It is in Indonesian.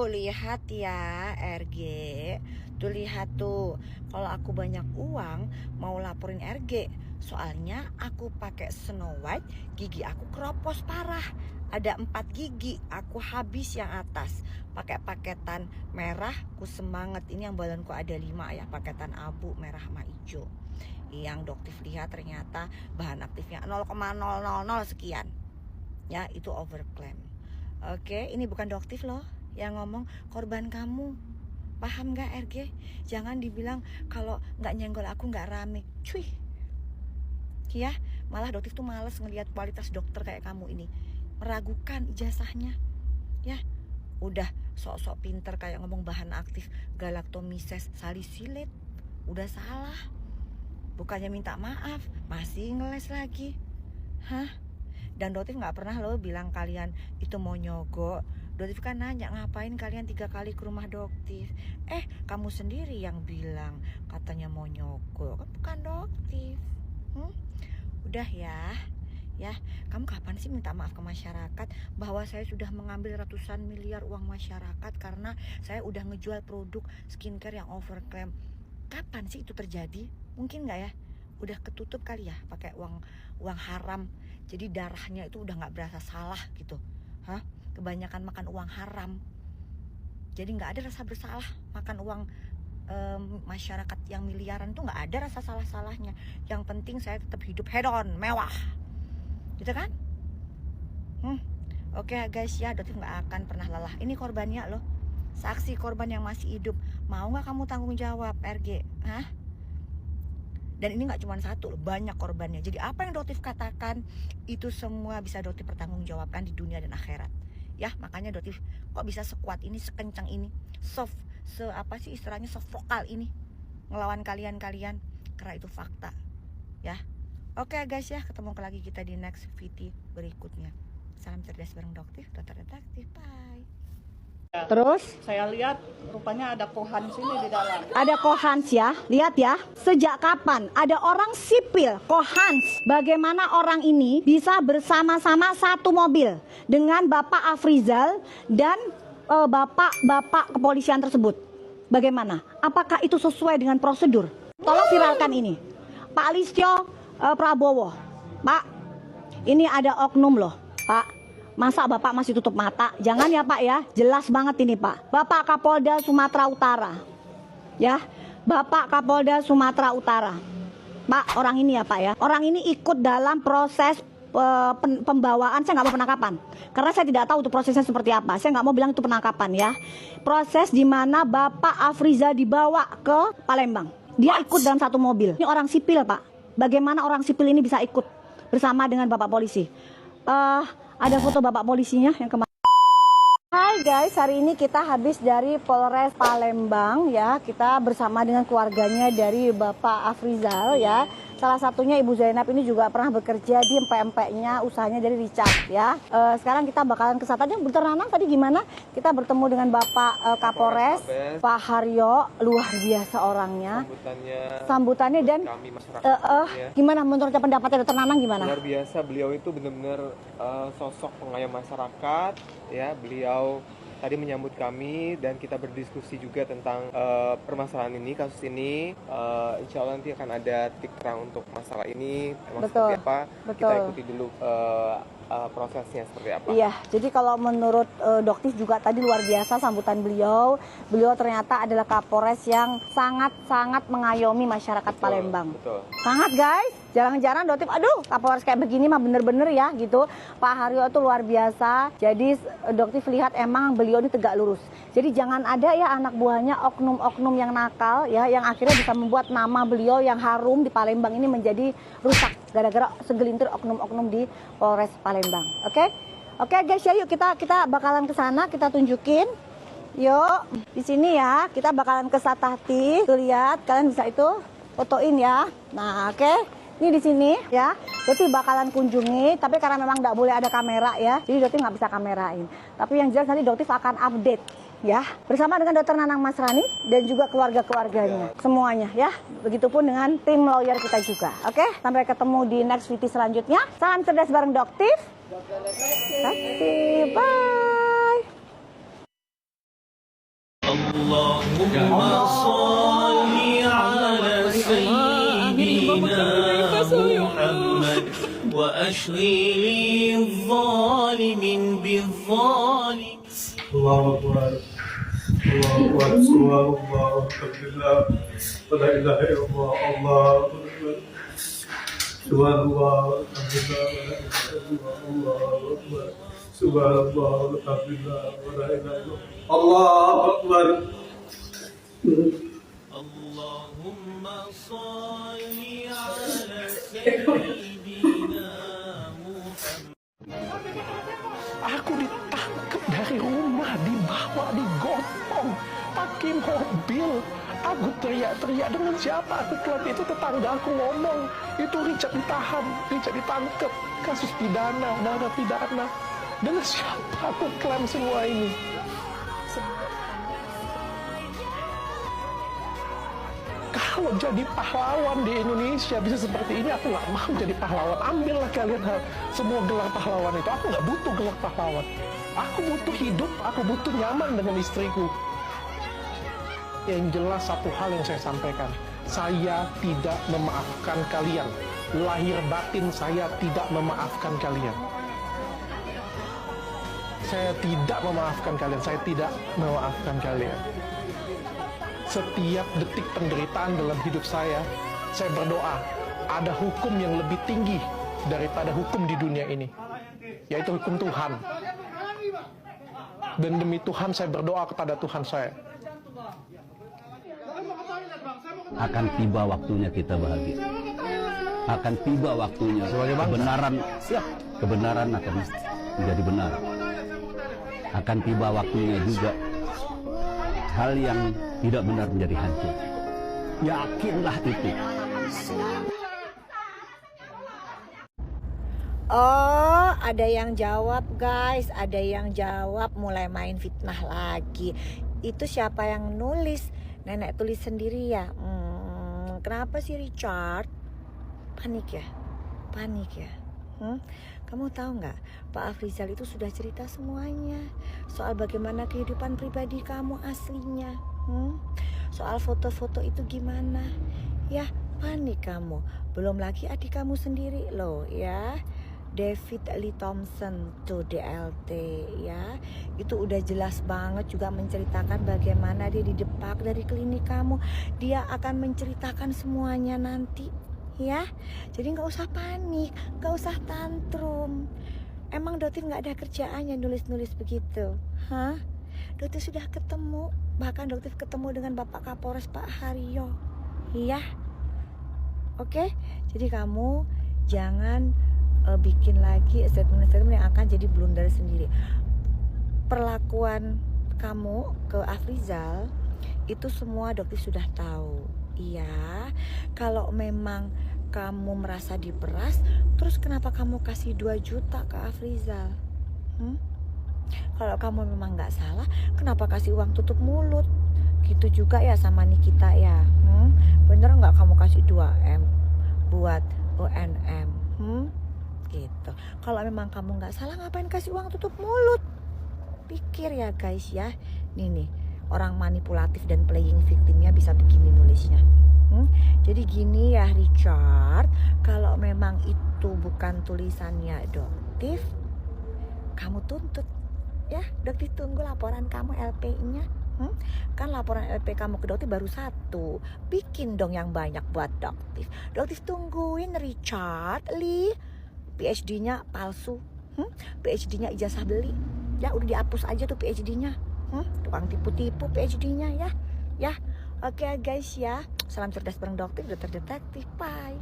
Lihat ya RG. Tuh lihat tuh, kalau aku banyak uang mau laporin RG. Soalnya aku pakai Snow White, gigi aku keropos parah. Ada 4 gigi, aku habis yang atas. Pakai paketan merah, ku semangat. Ini yang balonku ada 5 ya, paketan abu, merah sama hijau. Yang dokter lihat ternyata bahan aktifnya 0,000 sekian. Ya, itu overclaim. Oke, ini bukan dokter loh yang ngomong, korban kamu. Paham gak RG? Jangan dibilang kalau nggak nyenggol aku nggak rame. Cuy. Ya, malah dokter tuh males ngelihat kualitas dokter kayak kamu ini. Meragukan ijazahnya. Ya, udah sok-sok pinter kayak ngomong bahan aktif galactomyces salicylate. Udah salah. Bukannya minta maaf, masih ngeles lagi. Hah? Dan Dotif nggak pernah loh bilang kalian itu mau nyogok. Dotif kan nanya, ngapain kalian 3 kali ke rumah Dotif? Kamu sendiri yang bilang katanya mau nyogok, kan bukan Dotif. Udah ya. Ya, kamu kapan sih minta maaf ke masyarakat bahwa saya sudah mengambil ratusan miliar uang masyarakat karena saya udah ngejual produk skincare yang overclaim? Kapan sih itu terjadi? Mungkin nggak ya? Udah ketutup kali ya pakai uang haram. Jadi darahnya itu udah nggak berasa salah gitu. Kebanyakan makan uang haram. Jadi nggak ada rasa bersalah makan uang masyarakat yang miliaran tuh, nggak ada rasa salah-salahnya. Yang penting saya tetap hidup hedon, mewah. Gitu kan? Oke guys ya, Dotif nggak akan pernah lelah. Ini korbannya loh. Saksi korban yang masih hidup. Mau nggak kamu tanggung jawab RG? Dan ini nggak cuma satu, banyak korbannya. Jadi apa yang Dotif katakan itu semua bisa Dotif pertanggungjawabkan di dunia dan akhirat. Ya, makanya Dotif kok bisa sekuat ini, sekencang ini, istilahnya vokal ini ngelawan kalian karena itu fakta. Ya. Oke guys ya, ketemu lagi kita di next video berikutnya. Salam cerdas bareng Dotif, Dokter Detektif. Bye. Terus saya lihat rupanya ada Kohans ini di dalam. Ada Kohans ya, lihat ya. Sejak kapan ada orang sipil Kohans? Bagaimana orang ini bisa bersama-sama satu mobil dengan Bapak Afrizal dan bapak kepolisian tersebut? Bagaimana? Apakah itu sesuai dengan prosedur? Tolong viralkan ini, Pak Listio Prabowo. Pak, ini ada oknum loh, Pak. Masa Bapak masih tutup mata? Jangan ya Pak ya, jelas banget ini Pak. Bapak Kapolda Sumatera Utara. Ya, Bapak Kapolda Sumatera Utara. Pak, orang ini ya Pak ya. Orang ini ikut dalam proses pembawaan, saya nggak mau penangkapan. Karena saya tidak tahu itu prosesnya seperti apa. Saya nggak mau bilang itu penangkapan ya. Proses di mana Bapak Afriza dibawa ke Palembang. Dia ikut dalam satu mobil. Ini orang sipil Pak. Bagaimana orang sipil ini bisa ikut bersama dengan Bapak polisi? Ada foto Bapak polisinya yang kemarin. Hai guys, hari ini kita habis dari Polres Palembang ya. Kita bersama dengan keluarganya dari Bapak Afrizal ya. Salah satunya Ibu Zainab ini juga pernah bekerja di empek-empeknya usahanya dari Richard ya. Sekarang kita bakalan ke sana. Bentar Nanang, tadi gimana? Kita bertemu dengan Bapak Kapolres, Pak Haryo, luar biasa orangnya. Sambutannya dan kami masyarakat. Gimana menurut pendapatnya Dokter Nanang gimana? Luar biasa, beliau itu benar-benar sosok pengayom masyarakat ya. Beliau tadi menyambut kami dan kita berdiskusi juga tentang permasalahan ini, kasus ini. Insya Allah nanti akan ada titik terang untuk masalah ini. Seperti apa? Kita ikuti dulu prosesnya seperti apa. Iya, jadi kalau menurut Doktif juga tadi luar biasa sambutan beliau. Beliau ternyata adalah Kapolres yang sangat-sangat mengayomi masyarakat Palembang. Betul. Sangat guys. Jarang-jarang Doktif, aduh Kapolres kayak begini mah bener-bener ya gitu. Pak Haryo itu luar biasa. Jadi Doktif lihat emang beliau ini tegak lurus. Jadi jangan ada ya anak buahnya oknum-oknum yang nakal ya, yang akhirnya bisa membuat nama beliau yang harum di Palembang ini menjadi rusak gara-gara segelintir oknum-oknum di Polres Palembang. Oke guys ya, yuk kita bakalan ke sana, kita tunjukin. Yuk di sini ya, kita bakalan ke Satahti. Tuh lihat, kalian bisa itu fotoin ya. Nah oke. Ini di sini ya, Doti bakalan kunjungi, tapi karena memang nggak boleh ada kamera ya, jadi Doti nggak bisa kamerain. Tapi yang jelas nanti Doti akan update ya, bersama dengan Dokter Nanang Masrani dan juga keluarga-keluarganya, semuanya ya. Begitupun dengan tim lawyer kita juga. Oke, sampai ketemu di next video selanjutnya. Salam cerdas bareng Doktif. Bye. اللهم صل على سيدنا محمد وأشغل الظالمين بالظالم. الله أكبر الله أكبر الله أكبر لا إله إلا الله الله أكبر سبحان الله الحمد لله الله أكبر سبحان الله الحمد لله ولا إله إلا الله أكبر. اللهم صل على سيدنا محمد. Aku ditangkap dari rumah, dibawa, digotong, pakai mobil. Aku teriak-teriak, dengan siapa aku klaim? Itu tetangga aku ngomong, itu Richard ditahan, Richard ditangkap, kasus pidana, ada pidana. Dengan siapa aku klaim semua ini? Kalau jadi pahlawan di Indonesia bisa seperti ini, aku nggak mau jadi pahlawan. Ambillah kalian semua gelar pahlawan itu. Aku nggak butuh gelar pahlawan. Aku butuh hidup, aku butuh nyaman dengan istriku. Yang jelas satu hal yang saya sampaikan, saya tidak memaafkan kalian. Lahir batin saya tidak memaafkan kalian. Saya tidak memaafkan kalian, saya tidak memaafkan kalian. Setiap detik penderitaan dalam hidup saya berdoa ada hukum yang lebih tinggi daripada hukum di dunia ini, yaitu hukum Tuhan. Dan demi Tuhan saya berdoa kepada Tuhan saya. Akan tiba waktunya kita bahagia. Akan tiba waktunya kebenaran akan menjadi benar. Akan tiba waktunya juga hal yang tidak benar menjadi hancur. Yakinlah itu. Oh, ada yang jawab guys, ada yang jawab, mulai main fitnah lagi. Itu siapa yang nulis? Nenek tulis sendiri ya. Kenapa sih Richard? Panik ya? Kamu tahu nggak, Pak Afrizal itu sudah cerita semuanya soal bagaimana kehidupan pribadi kamu aslinya. Soal foto-foto itu gimana? Ya, panik kamu. Belum lagi adik kamu sendiri loh ya, David Lee Thompson tuh DLT ya. Itu udah jelas banget juga menceritakan bagaimana dia didepak dari klinik kamu. Dia akan menceritakan semuanya nanti ya. Jadi nggak usah panik, nggak usah tantrum. Emang Dotif nggak ada kerjaannya nulis-nulis begitu? Dotif sudah ketemu, bahkan Dotif ketemu dengan Bapak Kapolres Pak Haryo. Iya, oke. Jadi kamu jangan bikin lagi statement-statement yang akan jadi blunder sendiri. Perlakuan kamu ke Afrizal itu semua Dotif sudah tahu. Iya, kalau memang kamu merasa diperas, terus kenapa kamu kasih 2 juta ke Afrizal? Kalau kamu memang nggak salah, kenapa kasih uang tutup mulut? Gitu juga ya sama Nikita ya. Bener nggak kamu kasih 2M buat ONM? Gitu. Kalau memang kamu nggak salah, ngapain kasih uang tutup mulut? Pikir ya guys ya. Nih, orang manipulatif dan playing victimnya bisa begini nulisnya. Jadi gini ya Richard, kalau memang itu bukan tulisannya Dotif, kamu tuntut ya. Dotif tunggu laporan kamu LP-nya. Kan laporan LP kamu ke Dotif baru 1. Bikin dong yang banyak buat Dotif. Dotif tungguin Richard Lee. PhD-nya palsu, PhD-nya ijazah beli. Ya udah dihapus aja tuh PhD-nya. Tukang tipu-tipu PhD-nya ya. Oke guys ya. Salam cerdas bareng Dotif, Dokter Detektif. Bye.